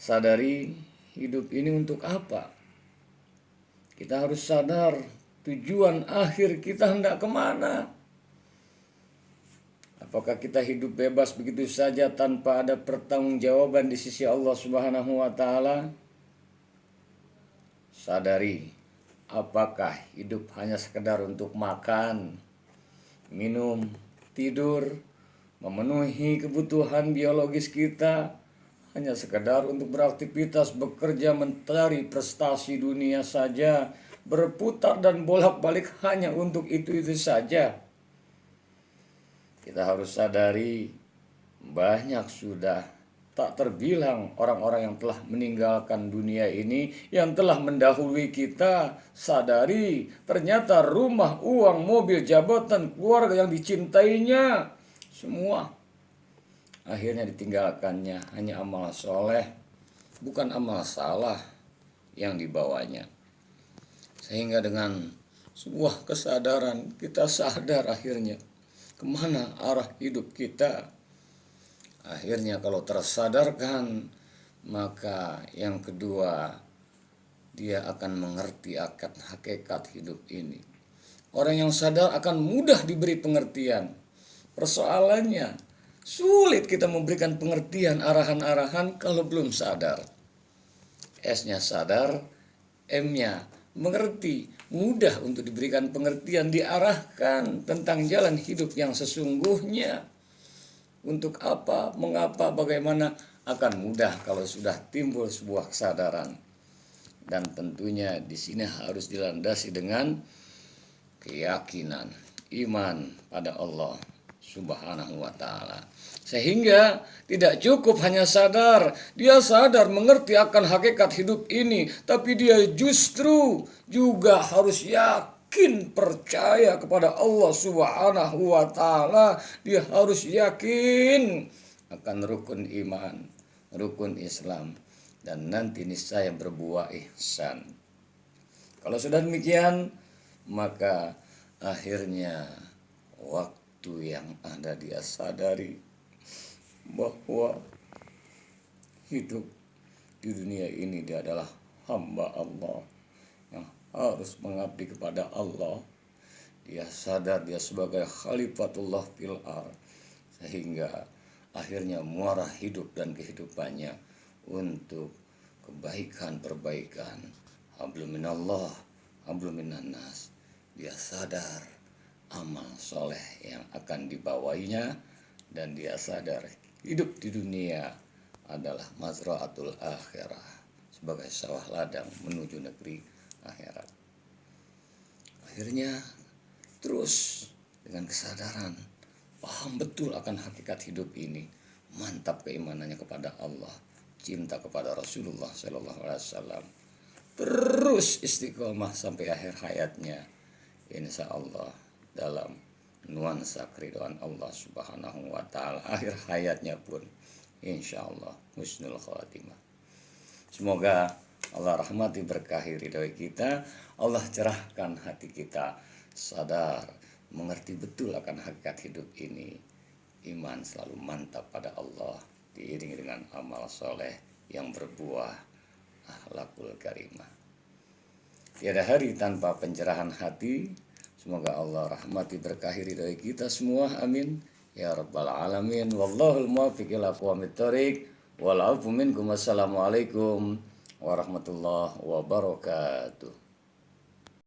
sadari hidup ini untuk apa. Kita harus sadar tujuan akhir kita hendak kemana. Apakah kita hidup bebas begitu saja tanpa ada pertanggungjawaban di sisi Allah Subhanahu wa Ta'ala? Sadari, apakah hidup hanya sekedar untuk makan, minum, tidur, memenuhi kebutuhan biologis kita, hanya sekedar untuk beraktivitas, bekerja, mencari prestasi dunia saja, berputar dan bolak-balik hanya untuk itu-itu saja? Kita harus sadari banyak sudah tak terbilang orang-orang yang telah meninggalkan dunia ini, yang telah mendahului kita. Sadari ternyata rumah, uang, mobil, jabatan, keluarga yang dicintainya, semua akhirnya ditinggalkannya. Hanya amal soleh, bukan amal salah yang dibawanya. Sehingga dengan sebuah kesadaran kita sadar akhirnya kemana arah hidup kita. Akhirnya kalau tersadarkan, maka yang kedua, dia akan mengerti akan hakikat hidup ini. Orang yang sadar akan mudah diberi pengertian. Persoalannya, sulit kita memberikan pengertian, arahan-arahan kalau belum sadar. S-nya sadar, M-nya mengerti, mudah untuk diberikan pengertian, diarahkan tentang jalan hidup yang sesungguhnya. Untuk apa, mengapa, bagaimana, akan mudah kalau sudah timbul sebuah kesadaran. Dan tentunya di sini harus dilandasi dengan keyakinan, iman pada Allah Subhanahu wa Ta'ala. Sehingga tidak cukup hanya sadar, dia sadar mengerti akan hakikat hidup ini, tapi dia justru juga harus yakin, percaya kepada Allah Subhanahu wa Ta'ala. Dia harus yakin akan rukun iman, rukun Islam, dan nanti niscaya berbuah ihsan. Kalau sudah demikian, maka akhirnya waktu yang ada dia sadari bahwa hidup di dunia ini dia adalah hamba Allah yang harus mengabdi kepada Allah. Dia sadar dia sebagai khalifatullah fil ardh, sehingga akhirnya muara hidup dan kehidupannya untuk kebaikan-perbaikan. Hablum minallah, hablum minan nas. Dia sadar amal soleh yang akan dibawainya, dan dia sadar hidup di dunia adalah mazra'atul akhirah, sebagai sawah ladang menuju negeri akhirat. Akhirnya terus dengan kesadaran, paham betul akan hakikat hidup ini, mantap keimanannya kepada Allah, cinta kepada Rasulullah SAW, terus istiqomah sampai akhir hayatnya, insya Allah dalam nuansa keridhaan Allah Subhanahu wa Ta'ala. Akhir hayatnya pun insya Allah husnul khatimah. Semoga Allah rahmati berkahi ridhoi kita, Allah cerahkan hati kita, sadar mengerti betul akan hakikat hidup ini, iman selalu mantap pada Allah, diiringi dengan amal soleh yang berbuah akhlakul karimah. Tiada hari tanpa pencerahan hati. Semoga Allah rahmati berkahi ridhoi kita semua, amin ya rabbal alamin. Wallahul muwaffiq ila aqwamit thoriq. Wal afu minkum. Assalamualaikum warahmatullahi wabarakatuh.